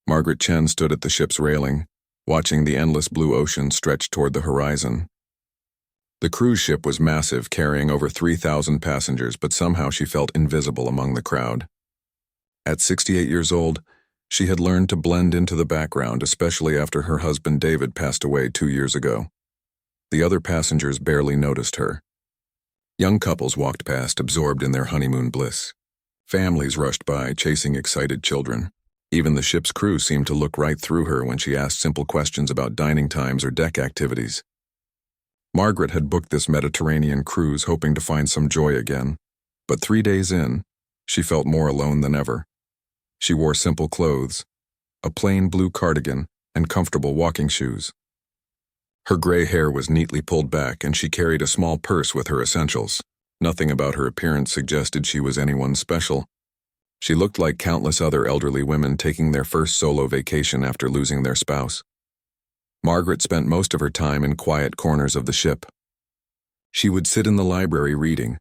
Margaret Chen stood at the ship's railing, watching the endless blue ocean stretch toward the horizon. The cruise ship was massive, carrying over 3,000 passengers, but somehow she felt invisible among the crowd. At 68 years old, she had learned to blend into the background, especially after her husband David passed away 2 years ago. The other passengers barely noticed her. Young couples walked past, absorbed in their honeymoon bliss. Families rushed by, chasing excited children. Even the ship's crew seemed to look right through her when she asked simple questions about dining times or deck activities. Margaret had booked this Mediterranean cruise hoping to find some joy again, but 3 days in, she felt more alone than ever. She wore simple clothes, a plain blue cardigan, and comfortable walking shoes. Her gray hair was neatly pulled back, and she carried a small purse with her essentials. Nothing about her appearance suggested she was anyone special. She looked like countless other elderly women taking their first solo vacation after losing their spouse. Margaret spent most of her time in quiet corners of the ship. She would sit in the library reading,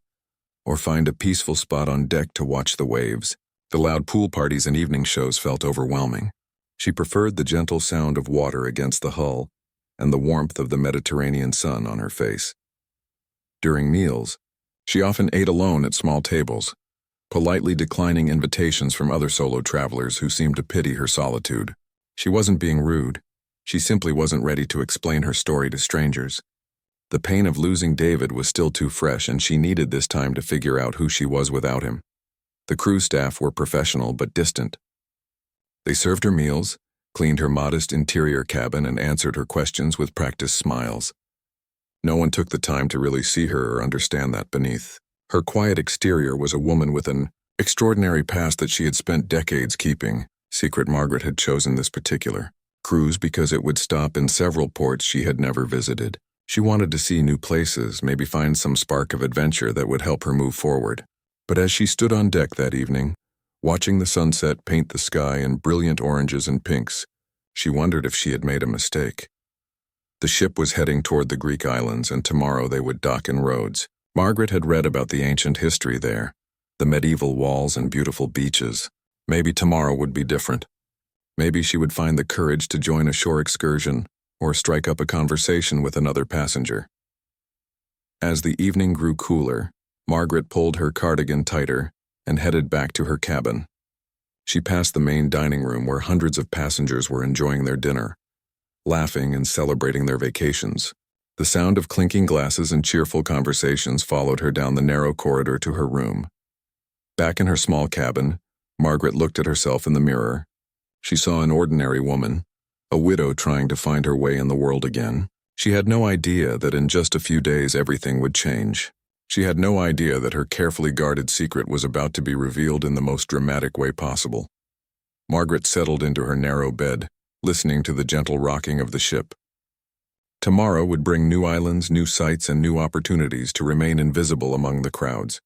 or find a peaceful spot on deck to watch the waves. The loud pool parties and evening shows felt overwhelming. She preferred the gentle sound of water against the hull and the warmth of the Mediterranean sun on her face. During meals, she often ate alone at small tables, politely declining invitations from other solo travelers who seemed to pity her solitude. She wasn't being rude. She simply wasn't ready to explain her story to strangers. The pain of losing David was still too fresh, and she needed this time to figure out who she was without him. The crew staff were professional but distant. They served her meals, cleaned her modest interior cabin, and answered her questions with practiced smiles. No one took the time to really see her or understand that beneath her quiet exterior was a woman with an extraordinary past that she had spent decades keeping. Secret. Margaret had chosen this particular cruise because it would stop in several ports she had never visited. She wanted to see new places, maybe find some spark of adventure that would help her move forward. But as she stood on deck that evening, watching the sunset paint the sky in brilliant oranges and pinks, she wondered if she had made a mistake. The ship was heading toward the Greek islands, and tomorrow they would dock in Rhodes. Margaret had read about the ancient history there, the medieval walls and beautiful beaches. Maybe tomorrow would be different. Maybe she would find the courage to join a shore excursion or strike up a conversation with another passenger. As the evening grew cooler, Margaret pulled her cardigan tighter and headed back to her cabin. She passed the main dining room where hundreds of passengers were enjoying their dinner, laughing and celebrating their vacations. The sound of clinking glasses and cheerful conversations followed her down the narrow corridor to her room. Back in her small cabin, Margaret looked at herself in the mirror. She saw an ordinary woman, a widow trying to find her way in the world again. She had no idea that in just a few days everything would change. She had no idea that her carefully guarded secret was about to be revealed in the most dramatic way possible. Margaret settled into her narrow bed, listening to the gentle rocking of the ship. Tomorrow would bring new islands, new sights, and new opportunities to remain invisible among the crowds.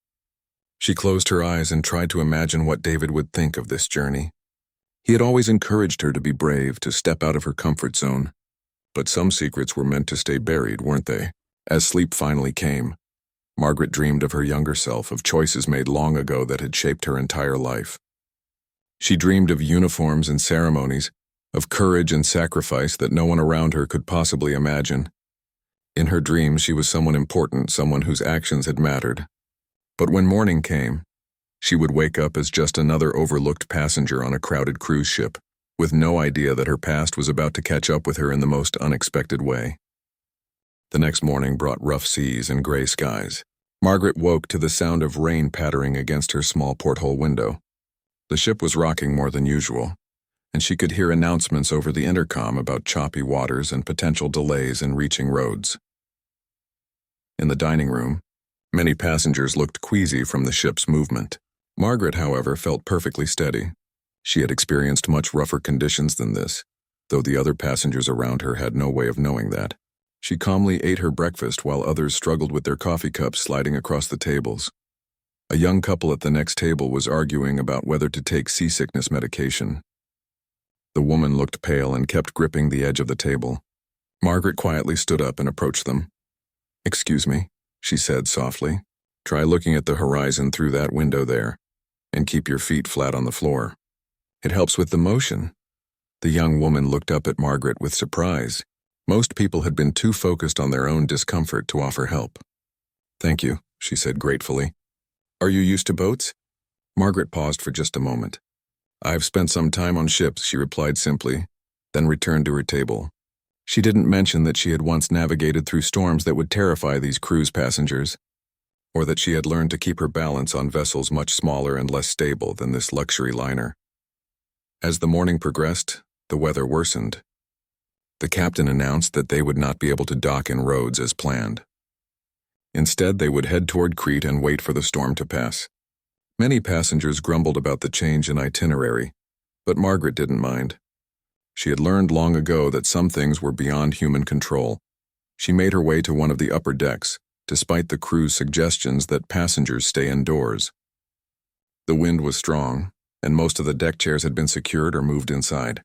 She closed her eyes and tried to imagine what David would think of this journey. He had always encouraged her to be brave, to step out of her comfort zone. But some secrets were meant to stay buried, weren't they? As sleep finally came, Margaret dreamed of her younger self, of choices made long ago that had shaped her entire life. She dreamed of uniforms and ceremonies, of courage and sacrifice that no one around her could possibly imagine. In her dreams, she was someone important, someone whose actions had mattered. But when morning came, she would wake up as just another overlooked passenger on a crowded cruise ship, with no idea that her past was about to catch up with her in the most unexpected way. The next morning brought rough seas and gray skies. Margaret woke to the sound of rain pattering against her small porthole window. The ship was rocking more than usual, and she could hear announcements over the intercom about choppy waters and potential delays in reaching Rhodes. In the dining room, many passengers looked queasy from the ship's movement. Margaret, however, felt perfectly steady. She had experienced much rougher conditions than this, though the other passengers around her had no way of knowing that. She calmly ate her breakfast while others struggled with their coffee cups sliding across the tables. A young couple at the next table was arguing about whether to take seasickness medication. The woman looked pale and kept gripping the edge of the table. Margaret quietly stood up and approached them. "Excuse me," she said softly. "Try looking at the horizon through that window there, and keep your feet flat on the floor. It helps with the motion." The young woman looked up at Margaret with surprise. Most people had been too focused on their own discomfort to offer help. "Thank you," she said gratefully. "Are you used to boats?" Margaret paused for just a moment. "I've spent some time on ships," she replied simply, then returned to her table. She didn't mention that she had once navigated through storms that would terrify these cruise passengers, or that she had learned to keep her balance on vessels much smaller and less stable than this luxury liner. As the morning progressed, the weather worsened. The captain announced that they would not be able to dock in Rhodes as planned. Instead, they would head toward Crete and wait for the storm to pass. Many passengers grumbled about the change in itinerary, but Margaret didn't mind. She had learned long ago that some things were beyond human control. She made her way to one of the upper decks, despite the crew's suggestions that passengers stay indoors. The wind was strong, and most of the deck chairs had been secured or moved inside.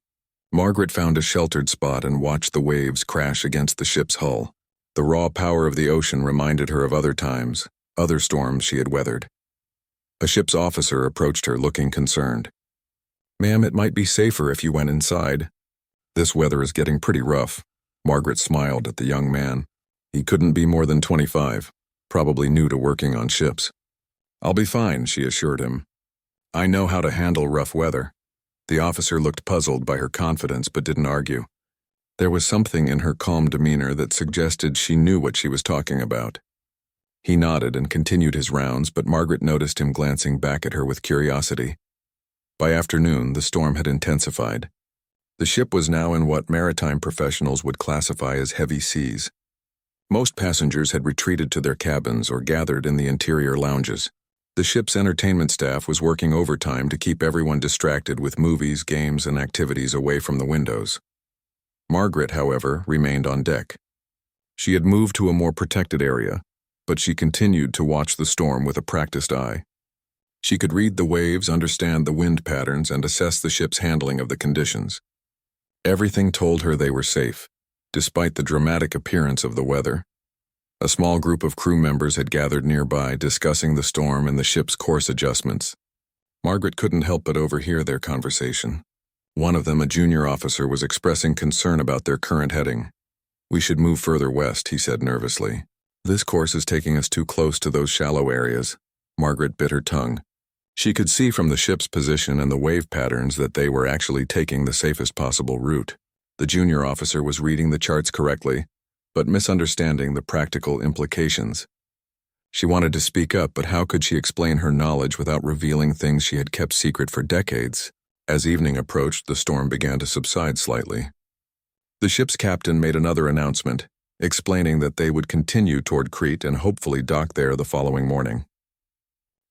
Margaret found a sheltered spot and watched the waves crash against the ship's hull. The raw power of the ocean reminded her of other times, other storms she had weathered. A ship's officer approached her looking concerned. "Ma'am, it might be safer if you went inside. This weather is getting pretty rough." Margaret smiled at the young man. He couldn't be more than 25, probably new to working on ships. "I'll be fine," she assured him. "I know how to handle rough weather." The officer looked puzzled by her confidence but didn't argue. There was something in her calm demeanor that suggested she knew what she was talking about. He nodded and continued his rounds, but Margaret noticed him glancing back at her with curiosity. By afternoon, the storm had intensified. The ship was now in what maritime professionals would classify as heavy seas. Most passengers had retreated to their cabins or gathered in the interior lounges. The ship's entertainment staff was working overtime to keep everyone distracted with movies, games, and activities away from the windows. Margaret, however, remained on deck. She had moved to a more protected area, but she continued to watch the storm with a practiced eye. She could read the waves, understand the wind patterns, and assess the ship's handling of the conditions. Everything told her they were safe, despite the dramatic appearance of the weather. A small group of crew members had gathered nearby, discussing the storm and the ship's course adjustments. Margaret couldn't help but overhear their conversation. One of them, a junior officer, was expressing concern about their current heading. "We should move further west," he said nervously. "This course is taking us too close to those shallow areas." Margaret bit her tongue. She could see from the ship's position and the wave patterns that they were actually taking the safest possible route. The junior officer was reading the charts correctly, but misunderstanding the practical implications. She wanted to speak up, but how could she explain her knowledge without revealing things she had kept secret for decades? As evening approached, the storm began to subside slightly. The ship's captain made another announcement, explaining that they would continue toward Crete and hopefully dock there the following morning.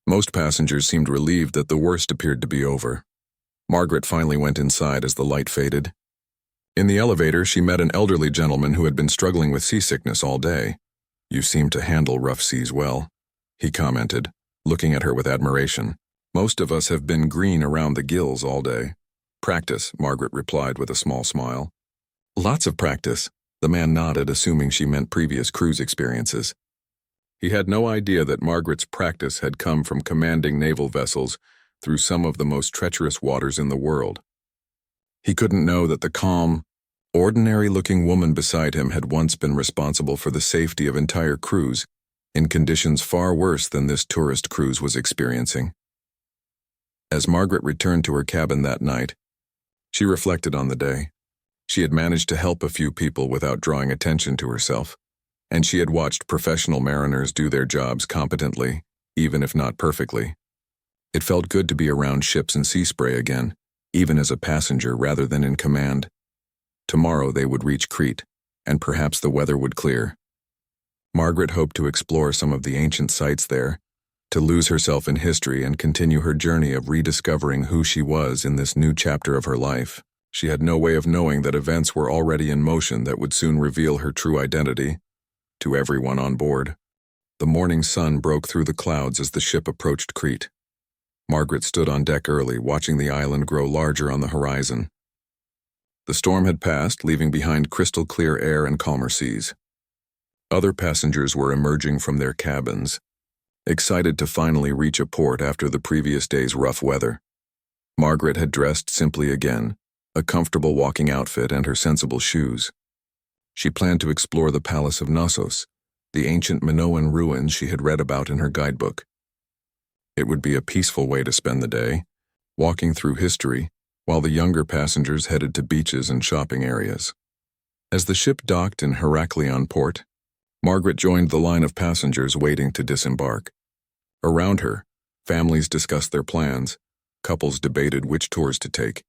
Most passengers seemed relieved that the worst appeared to be over. Margaret finally went inside as the light faded. In the elevator, she met an elderly gentleman who had been struggling with seasickness all day. "You seem to handle rough seas well," he commented, looking at her with admiration. "Most of us have been green around the gills all day." "Practice," Margaret replied with a small smile. "Lots of practice," the man nodded, assuming she meant previous cruise experiences. He had no idea that Margaret's practice had come from commanding naval vessels through some of the most treacherous waters in the world. He couldn't know that the calm, ordinary-looking woman beside him had once been responsible for the safety of entire crews in conditions far worse than this tourist cruise was experiencing. As Margaret returned to her cabin that night, she reflected on the day. She had managed to help a few people without drawing attention to herself, and she had watched professional mariners do their jobs competently, even if not perfectly. It felt good to be around ships and sea spray again, even as a passenger rather than in command. Tomorrow they would reach Crete, and perhaps the weather would clear. Margaret hoped to explore some of the ancient sites there, to lose herself in history and continue her journey of rediscovering who she was in this new chapter of her life. She had no way of knowing that events were already in motion that would soon reveal her true identity to everyone on board. The morning sun broke through the clouds as the ship approached Crete. Margaret stood on deck early, watching the island grow larger on the horizon. The storm had passed, leaving behind crystal-clear air and calmer seas. Other passengers were emerging from their cabins, excited to finally reach a port after the previous day's rough weather. Margaret had dressed simply again, a comfortable walking outfit, and her sensible shoes. She planned to explore the Palace of Knossos, the ancient Minoan ruins she had read about in her guidebook. It would be a peaceful way to spend the day, walking through history, while the younger passengers headed to beaches and shopping areas. As the ship docked in Heraklion port, Margaret joined the line of passengers waiting to disembark. Around her, families discussed their plans, couples debated which tours to take,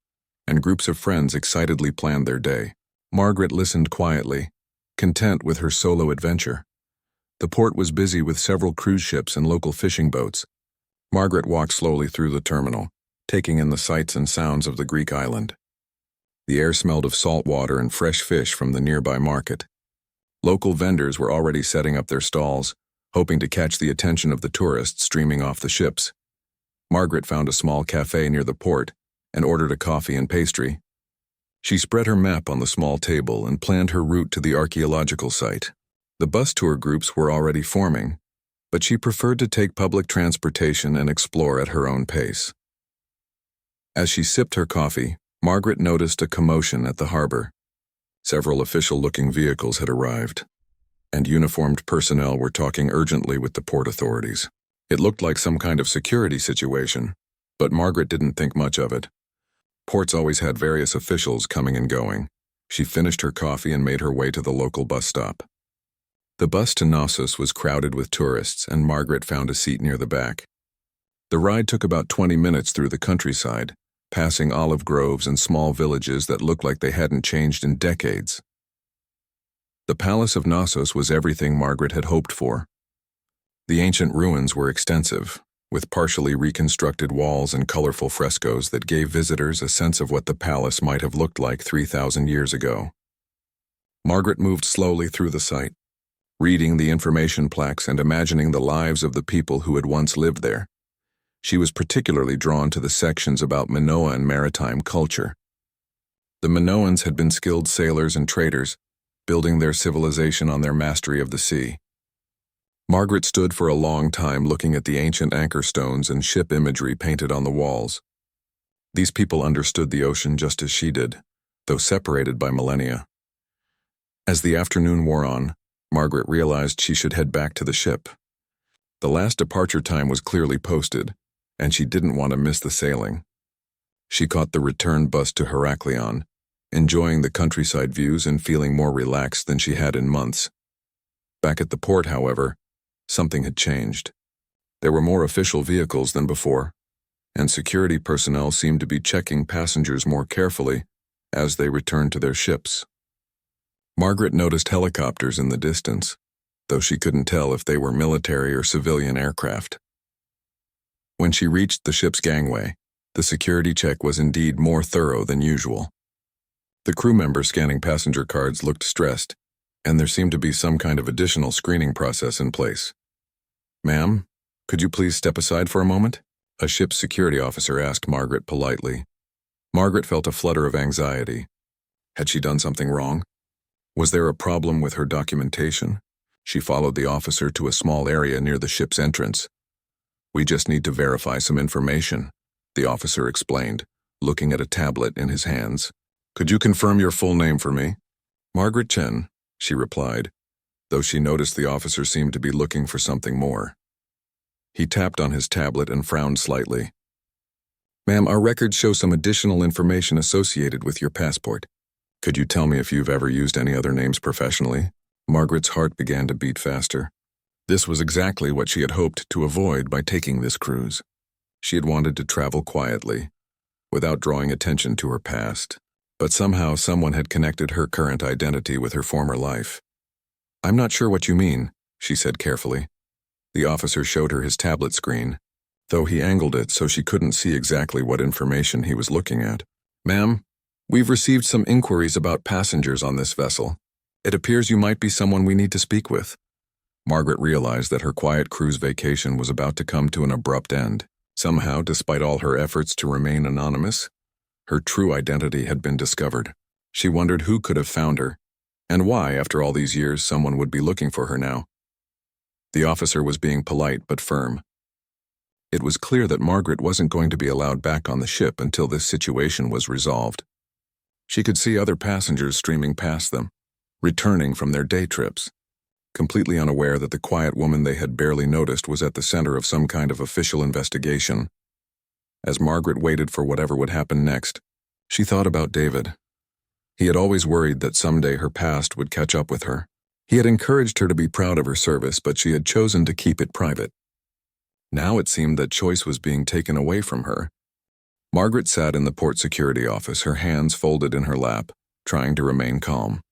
and groups of friends excitedly planned their day. Margaret listened quietly, content with her solo adventure. The port was busy with several cruise ships and local fishing boats. Margaret walked slowly through the terminal, taking in the sights and sounds of the Greek island. The air smelled of salt water and fresh fish from the nearby market. Local vendors were already setting up their stalls, hoping to catch the attention of the tourists streaming off the ships. Margaret found a small cafe near the port and ordered a coffee and pastry. She spread her map on the small table and planned her route to the archaeological site. The bus tour groups were already forming, but she preferred to take public transportation and explore at her own pace. As she sipped her coffee, Margaret noticed a commotion at the harbor. Several official-looking vehicles had arrived, and uniformed personnel were talking urgently with the port authorities. It looked like some kind of security situation, but Margaret didn't think much of it. Ports always had various officials coming and going. She finished her coffee and made her way to the local bus stop. The bus to Knossos was crowded with tourists, and Margaret found a seat near the back. The ride took about 20 minutes through the countryside, passing olive groves and small villages that looked like they hadn't changed in decades. The Palace of Knossos was everything Margaret had hoped for. The ancient ruins were extensive, with partially reconstructed walls and colorful frescoes that gave visitors a sense of what the palace might have looked like 3,000 years ago. Margaret moved slowly through the site, reading the information plaques and imagining the lives of the people who had once lived there. She was particularly drawn to the sections about Minoan maritime culture. The Minoans had been skilled sailors and traders, building their civilization on their mastery of the sea. Margaret stood for a long time looking at the ancient anchor stones and ship imagery painted on the walls. These people understood the ocean just as she did, though separated by millennia. As the afternoon wore on, Margaret realized she should head back to the ship. The last departure time was clearly posted, and she didn't want to miss the sailing. She caught the return bus to Heraklion, enjoying the countryside views and feeling more relaxed than she had in months. Back at the port, however, something had changed. There were more official vehicles than before, and security personnel seemed to be checking passengers more carefully as they returned to their ships. Margaret noticed helicopters in the distance, though she couldn't tell if they were military or civilian aircraft. When she reached the ship's gangway, the security check was indeed more thorough than usual. The crew member scanning passenger cards looked stressed, and there seemed to be some kind of additional screening process in place. "Ma'am, could you please step aside for a moment?" a ship's security officer asked Margaret politely. Margaret felt a flutter of anxiety. Had she done something wrong? Was there a problem with her documentation? She followed the officer to a small area near the ship's entrance. "We just need to verify some information," the officer explained, looking at a tablet in his hands. "Could you confirm your full name for me?" "Margaret Chen," she replied, though she noticed the officer seemed to be looking for something more. He tapped on his tablet and frowned slightly. "Ma'am, our records show some additional information associated with your passport. Could you tell me if you've ever used any other names professionally?" Margaret's heart began to beat faster. This was exactly what she had hoped to avoid by taking this cruise. She had wanted to travel quietly, without drawing attention to her past. But somehow someone had connected her current identity with her former life. "I'm not sure what you mean," she said carefully. The officer showed her his tablet screen, though he angled it so she couldn't see exactly what information he was looking at. "Ma'am, we've received some inquiries about passengers on this vessel. It appears you might be someone we need to speak with." Margaret realized that her quiet cruise vacation was about to come to an abrupt end. Somehow, despite all her efforts to remain anonymous, her true identity had been discovered. She wondered who could have found her, and why, after all these years, someone would be looking for her now. The officer was being polite but firm. It was clear that Margaret wasn't going to be allowed back on the ship until this situation was resolved. She could see other passengers streaming past them, returning from their day trips, completely unaware that the quiet woman they had barely noticed was at the center of some kind of official investigation. As Margaret waited for whatever would happen next, she thought about David. He had always worried that someday her past would catch up with her. He had encouraged her to be proud of her service, but she had chosen to keep it private. Now it seemed that choice was being taken away from her. Margaret sat in the port security office, her hands folded in her lap, trying to remain calm.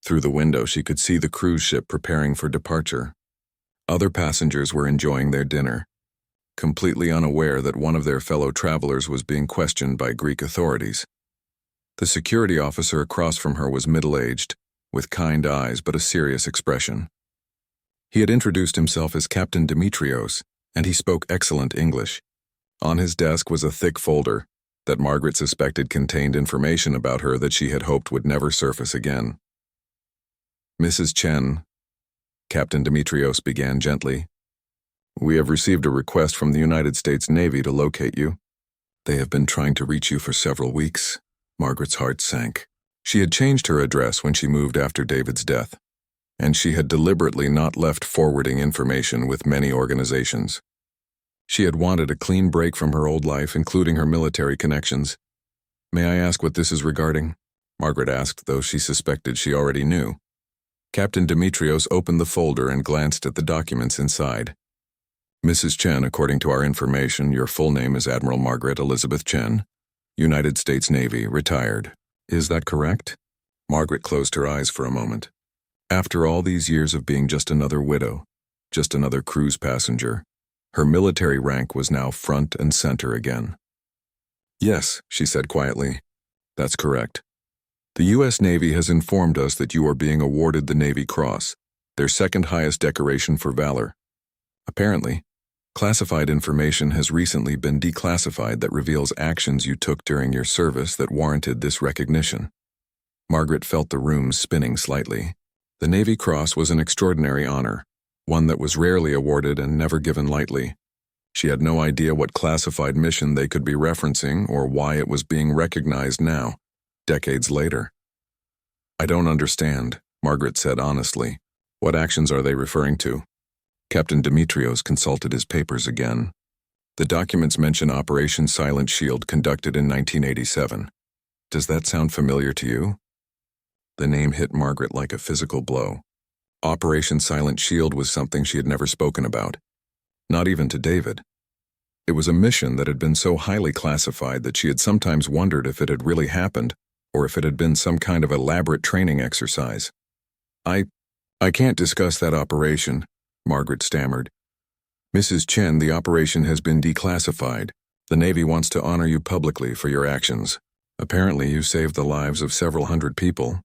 Through the window, she could see the cruise ship preparing for departure. Other passengers were enjoying their dinner, completely unaware that one of their fellow travelers was being questioned by Greek authorities. The security officer across from her was middle-aged, with kind eyes but a serious expression. He had introduced himself as Captain Dimitrios, and he spoke excellent English. On his desk was a thick folder that Margaret suspected contained information about her that she had hoped would never surface again. "Mrs. Chen," Captain Dimitrios began gently, "we have received a request from the United States Navy to locate you. They have been trying to reach you for several weeks." Margaret's heart sank. She had changed her address when she moved after David's death, and she had deliberately not left forwarding information with many organizations. She had wanted a clean break from her old life, including her military connections. "May I ask what this is regarding?" Margaret asked, though she suspected she already knew. Captain Dimitrios opened the folder and glanced at the documents inside. "Mrs. Chen, according to our information, your full name is Admiral Margaret Elizabeth Chen, United States Navy, retired. Is that correct?" Margaret closed her eyes for a moment. After all these years of being just another widow, just another cruise passenger, her military rank was now front and center again. "Yes," she said quietly. "That's correct. The U.S. Navy has informed us that you are being awarded the Navy Cross, their second highest decoration for valor. Apparently, classified information has recently been declassified that reveals actions you took during your service that warranted this recognition." Margaret felt the room spinning slightly. The Navy Cross was an extraordinary honor, one that was rarely awarded and never given lightly. She had no idea what classified mission they could be referencing or why it was being recognized now, decades later. "I don't understand," Margaret said honestly. "What actions are they referring to?" Captain Dimitrios consulted his papers again. "The documents mention Operation Silent Shield conducted in 1987. Does that sound familiar to you?" The name hit Margaret like a physical blow. Operation Silent Shield was something she had never spoken about, not even to David. It was a mission that had been so highly classified that she had sometimes wondered if it had really happened or if it had been some kind of elaborate training exercise. I can't discuss that operation," Margaret stammered. "Mrs. Chen, the operation has been declassified. The Navy wants to honor you publicly for your actions. Apparently you saved the lives of several hundred people,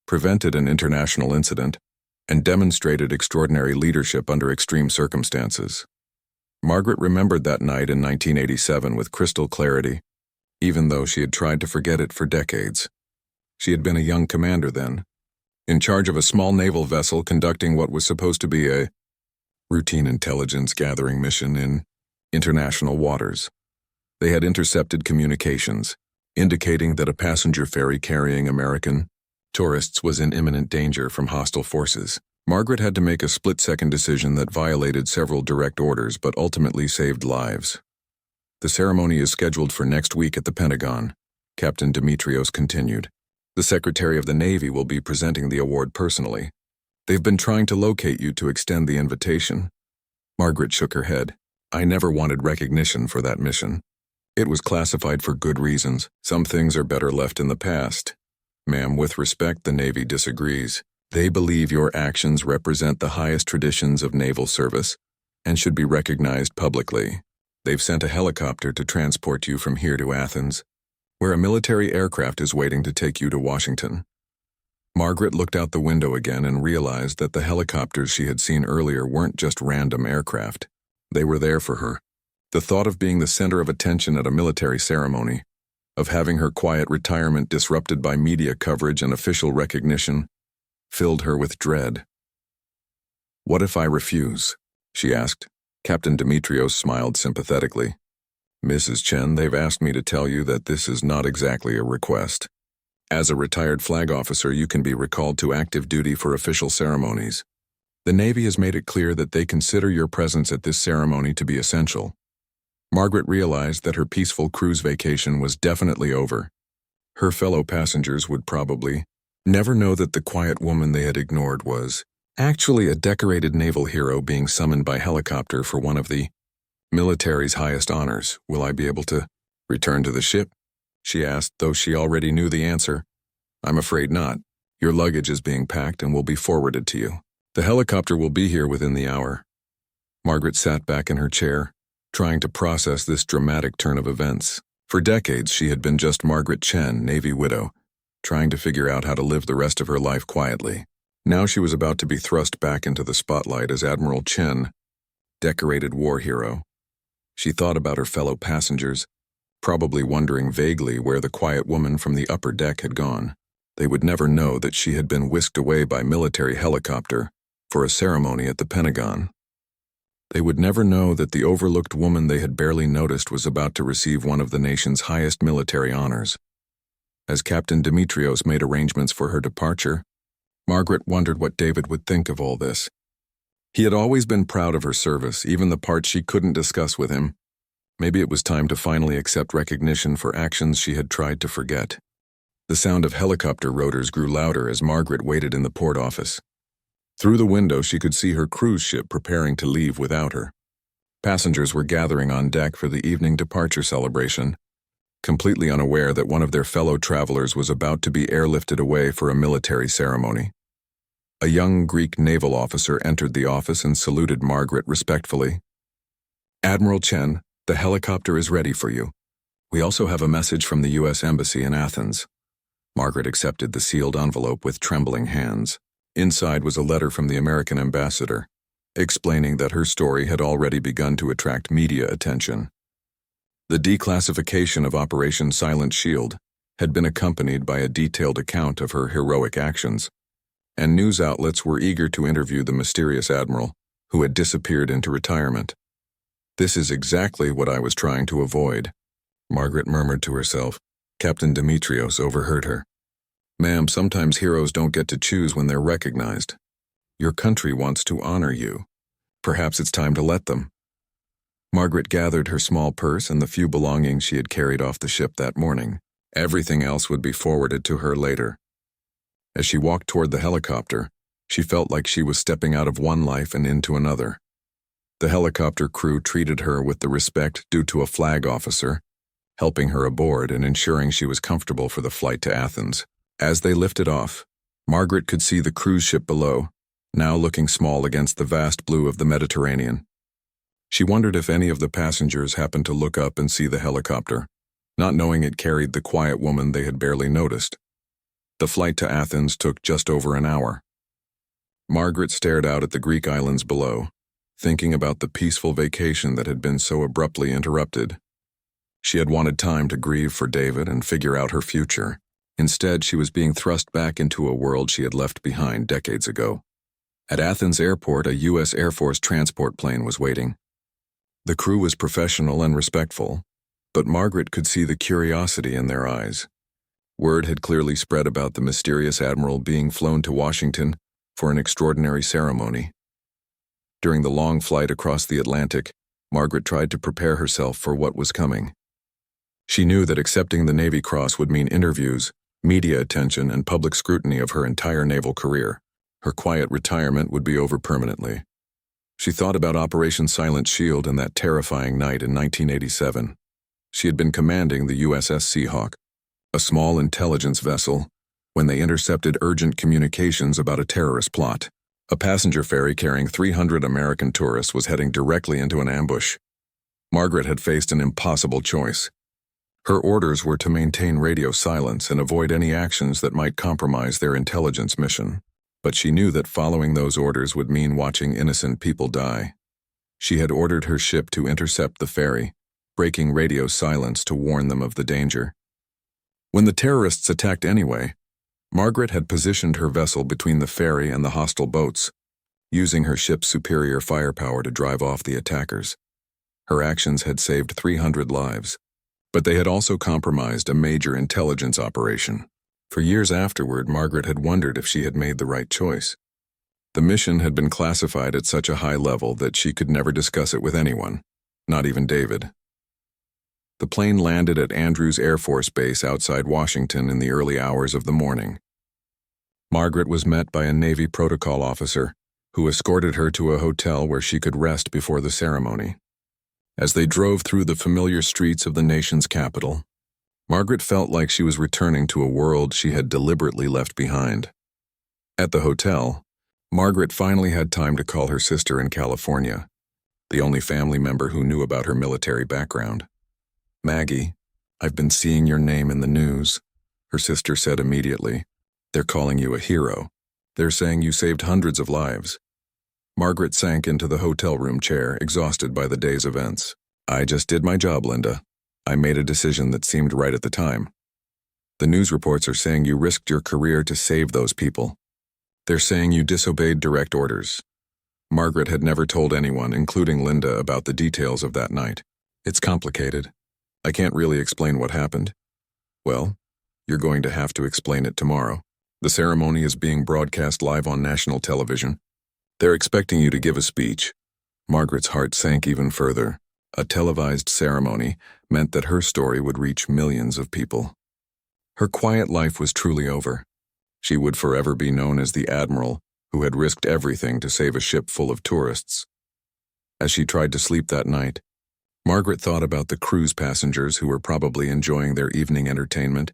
prevented an international incident, and demonstrated extraordinary leadership under extreme circumstances." Margaret remembered that night in 1987 with crystal clarity, even though she had tried to forget it for decades. She had been a young commander then, in charge of a small naval vessel conducting what was supposed to be a routine intelligence gathering mission in international waters. They had intercepted communications, indicating that a passenger ferry carrying American tourists was in imminent danger from hostile forces. Margaret had to make a split-second decision that violated several direct orders but ultimately saved lives. "The ceremony is scheduled for next week at the Pentagon," Captain Dimitrios continued. "The Secretary of the Navy will be presenting the award personally. They've been trying to locate you to extend the invitation." Margaret shook her head. "I never wanted recognition for that mission. It was classified for good reasons. Some things are better left in the past." "Ma'am, with respect, the Navy disagrees. They believe your actions represent the highest traditions of naval service and should be recognized publicly. They've sent a helicopter to transport you from here to Athens, where a military aircraft is waiting to take you to Washington." Margaret looked out the window again and realized that the helicopters she had seen earlier weren't just random aircraft. They were there for her. The thought of being the center of attention at a military ceremony, of having her quiet retirement disrupted by media coverage and official recognition, filled her with dread. "What if I refuse?" she asked. Captain Dimitrios smiled sympathetically. "Mrs. Chen, they've asked me to tell you that this is not exactly a request. As a retired flag officer, you can be recalled to active duty for official ceremonies. The Navy has made it clear that they consider your presence at this ceremony to be essential. Margaret realized that her peaceful cruise vacation was definitely over. Her fellow passengers would probably never know that the quiet woman they had ignored was actually a decorated naval hero being summoned by helicopter for one of the military's highest honors. "Will I be able to return to the ship?" she asked, though she already knew the answer. "I'm afraid not. Your luggage is being packed and will be forwarded to you. The helicopter will be here within the hour." Margaret sat back in her chair, trying to process this dramatic turn of events. For decades, she had been just Margaret Chen, Navy widow, trying to figure out how to live the rest of her life quietly. Now she was about to be thrust back into the spotlight as Admiral Chen, decorated war hero. She thought about her fellow passengers, probably wondering vaguely where the quiet woman from the upper deck had gone. They would never know that she had been whisked away by military helicopter for a ceremony at the Pentagon. They would never know that the overlooked woman they had barely noticed was about to receive one of the nation's highest military honors. As Captain Dimitrios made arrangements for her departure, Margaret wondered what David would think of all this. He had always been proud of her service, even the parts she couldn't discuss with him. Maybe it was time to finally accept recognition for actions she had tried to forget. The sound of helicopter rotors grew louder as Margaret waited in the port office. Through the window, she could see her cruise ship preparing to leave without her. Passengers were gathering on deck for the evening departure celebration, completely unaware that one of their fellow travelers was about to be airlifted away for a military ceremony. A young Greek naval officer entered the office and saluted Margaret respectfully. "Admiral Chen, the helicopter is ready for you. We also have a message from the U.S. Embassy in Athens." Margaret accepted the sealed envelope with trembling hands. Inside was a letter from the American ambassador, explaining that her story had already begun to attract media attention. The declassification of Operation Silent Shield had been accompanied by a detailed account of her heroic actions, and news outlets were eager to interview the mysterious admiral who had disappeared into retirement. "This is exactly what I was trying to avoid," Margaret murmured to herself. Captain Dimitrios overheard her. "Ma'am, sometimes heroes don't get to choose when they're recognized. Your country wants to honor you. Perhaps it's time to let them." Margaret gathered her small purse and the few belongings she had carried off the ship that morning. Everything else would be forwarded to her later. As she walked toward the helicopter, she felt like she was stepping out of one life and into another. The helicopter crew treated her with the respect due to a flag officer, helping her aboard and ensuring she was comfortable for the flight to Athens. As they lifted off, Margaret could see the cruise ship below, now looking small against the vast blue of the Mediterranean. She wondered if any of the passengers happened to look up and see the helicopter, not knowing it carried the quiet woman they had barely noticed. The flight to Athens took just over an hour. Margaret stared out at the Greek islands below, thinking about the peaceful vacation that had been so abruptly interrupted. She had wanted time to grieve for David and figure out her future. Instead, she was being thrust back into a world she had left behind decades ago. At Athens airport, a U.S. Air Force transport plane was waiting. The crew was professional and respectful, but Margaret could see the curiosity in their eyes. Word had clearly spread about the mysterious admiral being flown to Washington for an extraordinary ceremony. During the long flight across the Atlantic, Margaret tried to prepare herself for what was coming. She knew that accepting the Navy Cross would mean interviews, media attention, and public scrutiny of her entire naval career. Her quiet retirement would be over permanently. She thought about Operation Silent Shield and that terrifying night in 1987. She had been commanding the USS Seahawk, a small intelligence vessel, when they intercepted urgent communications about a terrorist plot. A passenger ferry carrying 300 American tourists was heading directly into an ambush. Margaret had faced an impossible choice. Her orders were to maintain radio silence and avoid any actions that might compromise their intelligence mission. But she knew that following those orders would mean watching innocent people die. She had ordered her ship to intercept the ferry, breaking radio silence to warn them of the danger. When the terrorists attacked anyway, Margaret had positioned her vessel between the ferry and the hostile boats, using her ship's superior firepower to drive off the attackers. Her actions had saved 300 lives, but they had also compromised a major intelligence operation. For years afterward, Margaret had wondered if she had made the right choice. The mission had been classified at such a high level that she could never discuss it with anyone, not even David. The plane landed at Andrews Air Force Base outside Washington in the early hours of the morning. Margaret was met by a Navy protocol officer who escorted her to a hotel where she could rest before the ceremony. As they drove through the familiar streets of the nation's capital, Margaret felt like she was returning to a world she had deliberately left behind. At the hotel, Margaret finally had time to call her sister in California, the only family member who knew about her military background. "Maggie, I've been seeing your name in the news," her sister said immediately. "They're calling you a hero. They're saying you saved hundreds of lives." Margaret sank into the hotel room chair, exhausted by the day's events. "I just did my job, Linda. I made a decision that seemed right at the time. The news reports are saying you risked your career to save those people. They're saying you disobeyed direct orders." Margaret had never told anyone, including Linda, about the details of that night. "It's complicated. I can't really explain what happened." "Well, you're going to have to explain it tomorrow. The ceremony is being broadcast live on national television. They're expecting you to give a speech." Margaret's heart sank even further. A televised ceremony meant that her story would reach millions of people. Her quiet life was truly over. She would forever be known as the admiral who had risked everything to save a ship full of tourists. As she tried to sleep that night, Margaret thought about the cruise passengers who were probably enjoying their evening entertainment,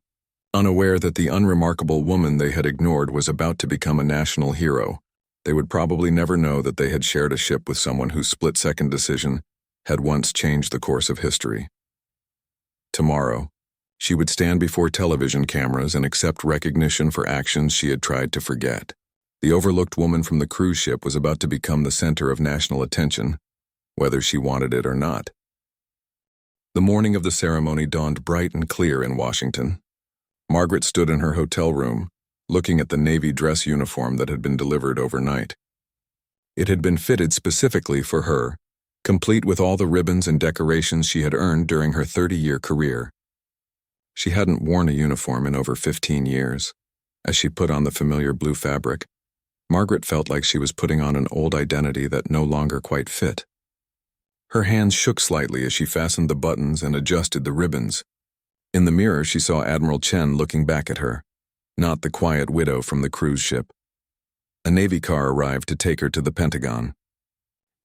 unaware that the unremarkable woman they had ignored was about to become a national hero. They would probably never know that they had shared a ship with someone whose split-second decision had once changed the course of history. Tomorrow, she would stand before television cameras and accept recognition for actions she had tried to forget. The overlooked woman from the cruise ship was about to become the center of national attention, whether she wanted it or not. The morning of the ceremony dawned bright and clear in Washington. Margaret stood in her hotel room, looking at the Navy dress uniform that had been delivered overnight. It had been fitted specifically for her, complete with all the ribbons and decorations she had earned during her 30-year career. She hadn't worn a uniform in over 15 years. As she put on the familiar blue fabric, Margaret felt like she was putting on an old identity that no longer quite fit. Her hands shook slightly as she fastened the buttons and adjusted the ribbons. In the mirror, she saw Admiral Chen looking back at her, not the quiet widow from the cruise ship. A Navy car arrived to take her to the Pentagon.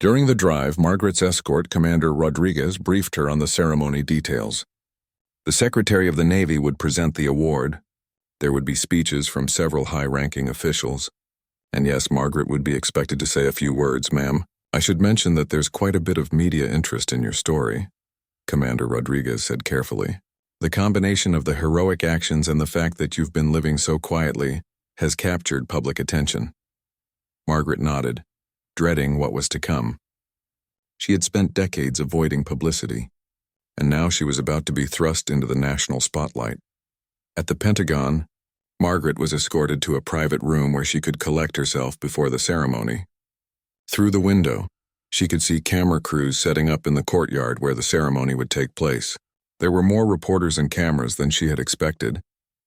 During the drive, Margaret's escort, Commander Rodriguez, briefed her on the ceremony details. The Secretary of the Navy would present the award. There would be speeches from several high-ranking officials. And yes, Margaret would be expected to say a few words. "Ma'am, I should mention that there's quite a bit of media interest in your story," Commander Rodriguez said carefully. "The combination of the heroic actions and the fact that you've been living so quietly has captured public attention." Margaret nodded, dreading what was to come. She had spent decades avoiding publicity, and now she was about to be thrust into the national spotlight. At the Pentagon, Margaret was escorted to a private room where she could collect herself before the ceremony. Through the window, she could see camera crews setting up in the courtyard where the ceremony would take place. There were more reporters and cameras than she had expected.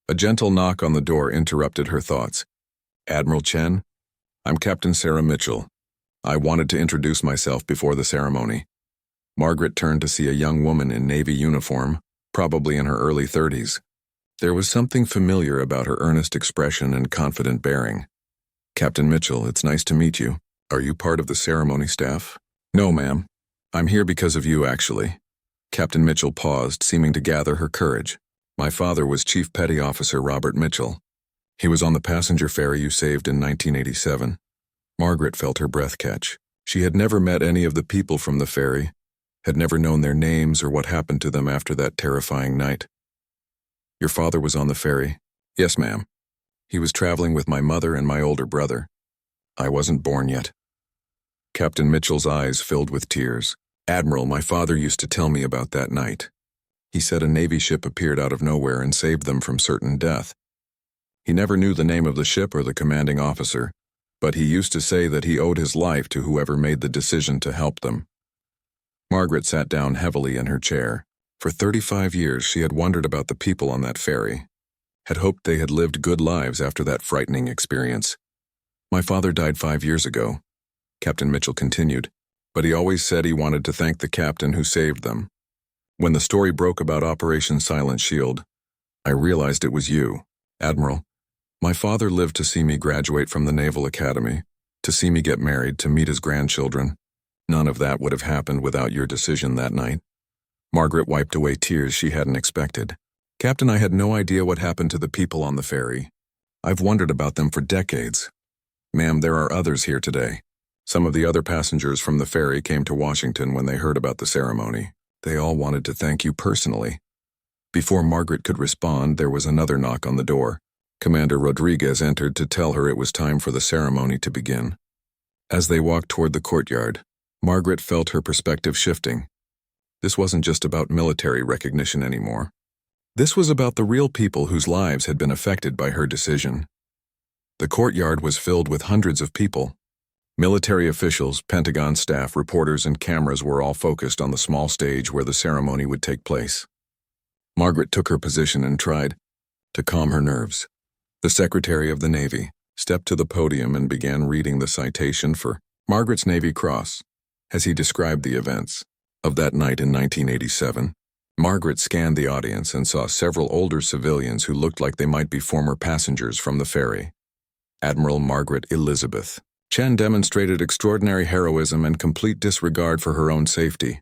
A gentle knock on the door interrupted her thoughts. "Admiral Chen, I'm Captain Sarah Mitchell. I wanted to introduce myself before the ceremony." Margaret turned to see a young woman in Navy uniform, probably in her early 30s. There was something familiar about her earnest expression and confident bearing. "Captain Mitchell, it's nice to meet you. Are you part of the ceremony staff?" "No, ma'am. I'm here because of you, actually." Captain Mitchell paused, seeming to gather her courage. "My father was Chief Petty Officer Robert Mitchell. He was on the passenger ferry you saved in 1987. Margaret felt her breath catch. She had never met any of the people from the ferry, had never known their names or what happened to them after that terrifying night. "Your father was on the ferry?" "Yes, ma'am. He was traveling with my mother and my older brother. I wasn't born yet." Captain Mitchell's eyes filled with tears. "Admiral, my father used to tell me about that night. He said a Navy ship appeared out of nowhere and saved them from certain death. He never knew the name of the ship or the commanding officer, but he used to say that he owed his life to whoever made the decision to help them." Margaret sat down heavily in her chair. For 35 years she had wondered about the people on that ferry. had hoped they had lived good lives after that frightening experience. My father died 5 years ago, Captain Mitchell continued, but he always said he wanted to thank the captain who saved them. When the story broke about Operation Silent Shield, I realized it was you, Admiral. My father lived to see me graduate from the Naval Academy, to see me get married, to meet his grandchildren. None of that would have happened without your decision that night. Margaret wiped away tears she hadn't expected. Captain, I had no idea what happened to the people on the ferry. I've wondered about them for decades. Ma'am, there are others here today. Some of the other passengers from the ferry came to Washington when they heard about the ceremony. They all wanted to thank you personally. Before Margaret could respond, there was another knock on the door. Commander Rodriguez entered to tell her it was time for the ceremony to begin. As they walked toward the courtyard, Margaret felt her perspective shifting. This wasn't just about military recognition anymore. This was about the real people whose lives had been affected by her decision. The courtyard was filled with hundreds of people. Military officials, Pentagon staff, reporters, and cameras were all focused on the small stage where the ceremony would take place. Margaret took her position and tried to calm her nerves. The Secretary of the Navy stepped to the podium and began reading the citation for Margaret's Navy Cross as he described the events of that night in 1987. Margaret scanned the audience and saw several older civilians who looked like they might be former passengers from the ferry. Admiral Margaret Elizabeth Chen demonstrated extraordinary heroism and complete disregard for her own safety,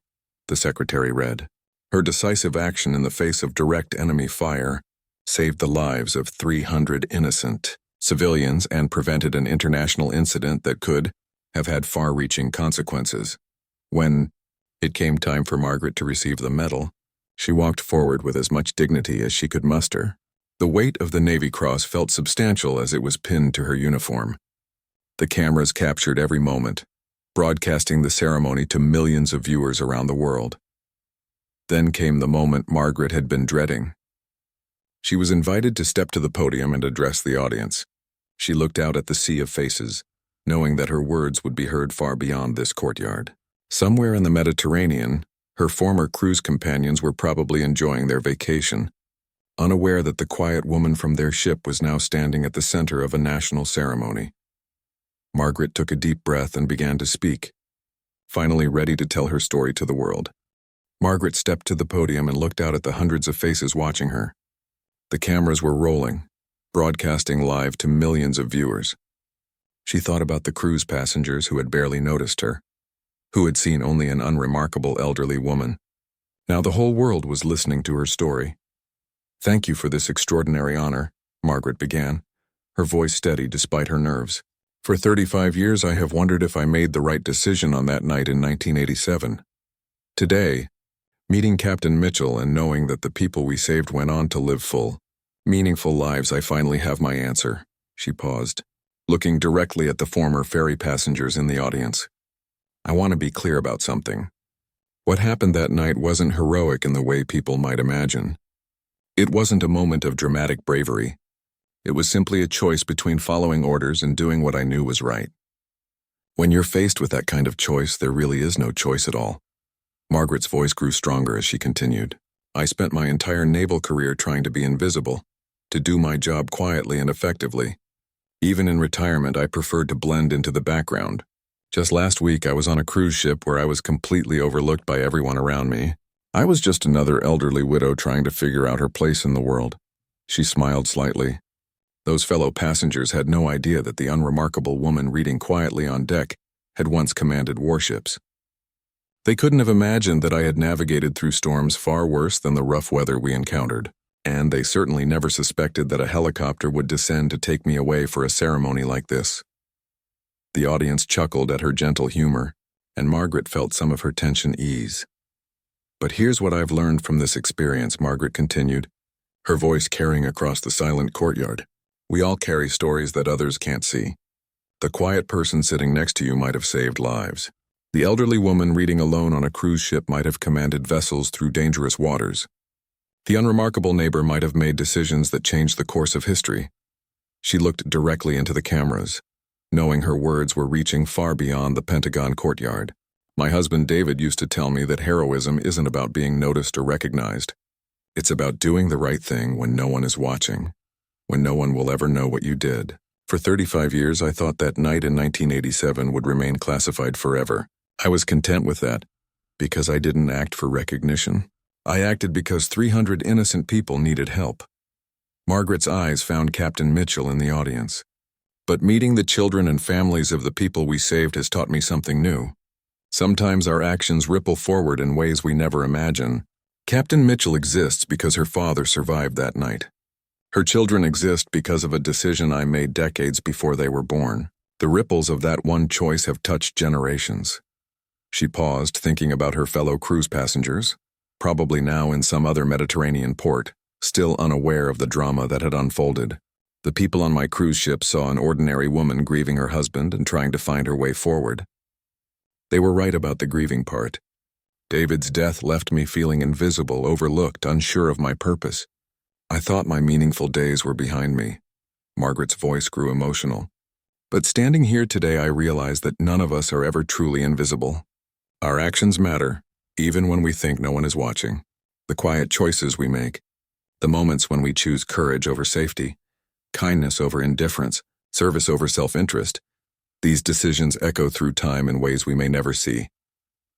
the secretary read. Her decisive action in the face of direct enemy fire saved the lives of 300 innocent civilians and prevented an international incident that could have had far-reaching consequences. When it came time for Margaret to receive the medal, she walked forward with as much dignity as she could muster. The weight of the Navy Cross felt substantial as it was pinned to her uniform. The cameras captured every moment, broadcasting the ceremony to millions of viewers around the world. Then came the moment Margaret had been dreading. She was invited to step to the podium and address the audience. She looked out at the sea of faces, knowing that her words would be heard far beyond this courtyard. Somewhere in the Mediterranean, her former cruise companions were probably enjoying their vacation, unaware that the quiet woman from their ship was now standing at the center of a national ceremony. Margaret took a deep breath and began to speak, finally ready to tell her story to the world. Margaret stepped to the podium and looked out at the hundreds of faces watching her. The cameras were rolling, broadcasting live to millions of viewers. She thought about the cruise passengers who had barely noticed her, who had seen only an unremarkable elderly woman. Now the whole world was listening to her story. "Thank you for this extraordinary honor," Margaret began, her voice steady despite her nerves. "For 35 years I have wondered if I made the right decision on that night in 1987. Today, meeting Captain Mitchell and knowing that the people we saved went on to live full, meaningful lives, I finally have my answer." She paused, looking directly at the former ferry passengers in the audience. "I want to be clear about something. What happened that night wasn't heroic in the way people might imagine. It wasn't a moment of dramatic bravery. It was simply a choice between following orders and doing what I knew was right. When you're faced with that kind of choice, there really is no choice at all." Margaret's voice grew stronger as she continued. "I spent my entire naval career trying to be invisible, to do my job quietly and effectively. Even in retirement, I preferred to blend into the background. Just last week, I was on a cruise ship where I was completely overlooked by everyone around me. I was just another elderly widow trying to figure out her place in the world." She smiled slightly. Those fellow passengers had no idea that the unremarkable woman reading quietly on deck had once commanded warships. They couldn't have imagined that I had navigated through storms far worse than the rough weather we encountered, and they certainly never suspected that a helicopter would descend to take me away for a ceremony like this. The audience chuckled at her gentle humor, and Margaret felt some of her tension ease. "But here's what I've learned from this experience," Margaret continued, her voice carrying across the silent courtyard. "We all carry stories that others can't see. The quiet person sitting next to you might have saved lives. The elderly woman reading alone on a cruise ship might have commanded vessels through dangerous waters. The unremarkable neighbor might have made decisions that changed the course of history." She looked directly into the cameras, knowing her words were reaching far beyond the Pentagon courtyard. "My husband David used to tell me that heroism isn't about being noticed or recognized. It's about doing the right thing when no one is watching. when no one will ever know what you did. For 35 years, I thought that night in 1987 would remain classified forever. I was content with that, because I didn't act for recognition. I acted because 300 innocent people needed help. Margaret's eyes found Captain Mitchell in the audience. But meeting the children and families of the people we saved has taught me something new. Sometimes our actions ripple forward in ways we never imagine. Captain Mitchell exists because her father survived that night. Her children exist because of a decision I made decades before they were born. The ripples of that one choice have touched generations. She paused, thinking about her fellow cruise passengers, probably now in some other Mediterranean port, still unaware of the drama that had unfolded. The people on my cruise ship saw an ordinary woman grieving her husband and trying to find her way forward. They were right about the grieving part. David's death left me feeling invisible, overlooked, unsure of my purpose. I thought my meaningful days were behind me. Margaret's voice grew emotional. But standing here today, I realize that none of us are ever truly invisible. Our actions matter, even when we think no one is watching. The quiet choices we make, the moments when we choose courage over safety, kindness over indifference, service over self-interest, these decisions echo through time in ways we may never see.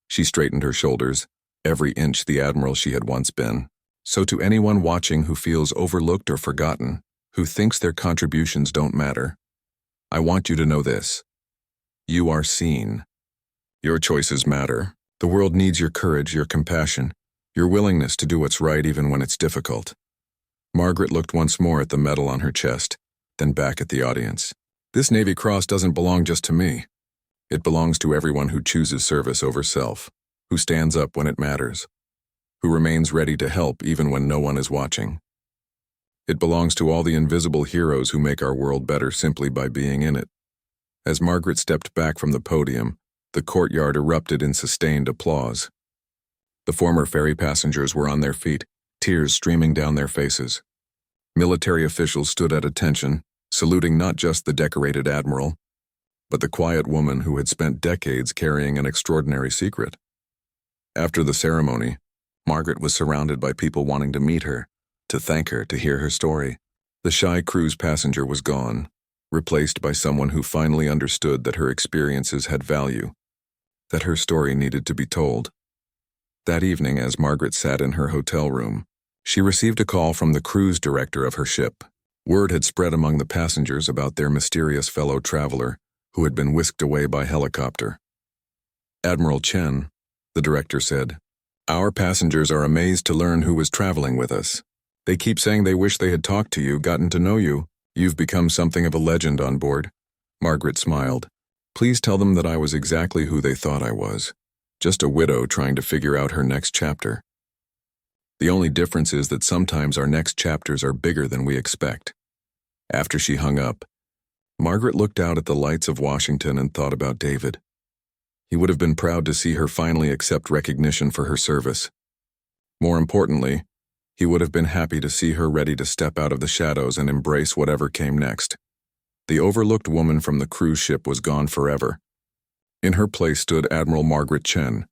She straightened her shoulders, every inch the admiral she had once been. So to anyone watching who feels overlooked or forgotten, who thinks their contributions don't matter, I want you to know this. You are seen. Your choices matter. The world needs your courage, your compassion, your willingness to do what's right even when it's difficult. Margaret looked once more at the medal on her chest, then back at the audience. This Navy Cross doesn't belong just to me. It belongs to everyone who chooses service over self, who stands up when it matters, who remains ready to help even when no one is watching. It belongs to all the invisible heroes who make our world better simply by being in it. As Margaret stepped back from the podium, the courtyard erupted in sustained applause. The former ferry passengers were on their feet, tears streaming down their faces. Military officials stood at attention, saluting not just the decorated admiral, but the quiet woman who had spent decades carrying an extraordinary secret. After the ceremony, Margaret was surrounded by people wanting to meet her, to thank her, to hear her story. The shy cruise passenger was gone, replaced by someone who finally understood that her experiences had value, that her story needed to be told. That evening, as Margaret sat in her hotel room, she received a call from the cruise director of her ship. Word had spread among the passengers about their mysterious fellow traveler who had been whisked away by helicopter. Admiral Chen, the director said, "Our passengers are amazed to learn who was traveling with us. They keep saying they wish they had talked to you, gotten to know you. You've become something of a legend on board." Margaret smiled. "Please tell them that I was exactly who they thought I was. Just a widow trying to figure out her next chapter. The only difference is that sometimes our next chapters are bigger than we expect." After she hung up, Margaret looked out at the lights of Washington and thought about David. He would have been proud to see her finally accept recognition for her service. More importantly, he would have been happy to see her ready to step out of the shadows and embrace whatever came next. The overlooked woman from the cruise ship was gone forever. In her place stood Admiral Margaret Chen,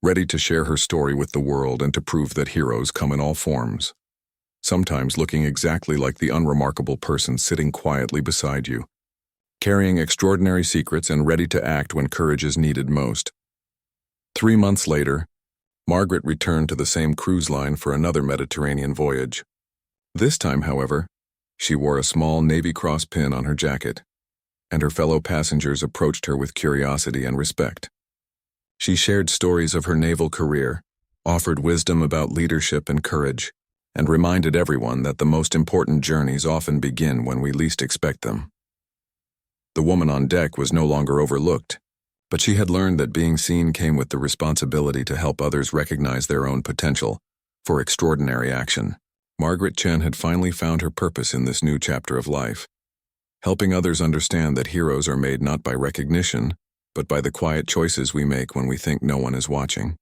ready to share her story with the world and to prove that heroes come in all forms, sometimes looking exactly like the unremarkable person sitting quietly beside you, carrying extraordinary secrets and ready to act when courage is needed most. 3 months later, Margaret returned to the same cruise line for another Mediterranean voyage. This time, however, she wore a small Navy Cross pin on her jacket, and her fellow passengers approached her with curiosity and respect. She shared stories of her naval career, offered wisdom about leadership and courage, and reminded everyone that the most important journeys often begin when we least expect them. The woman on deck was no longer overlooked, but she had learned that being seen came with the responsibility to help others recognize their own potential for extraordinary action. Margaret Chen had finally found her purpose in this new chapter of life, helping others understand that heroes are made not by recognition, but by the quiet choices we make when we think no one is watching.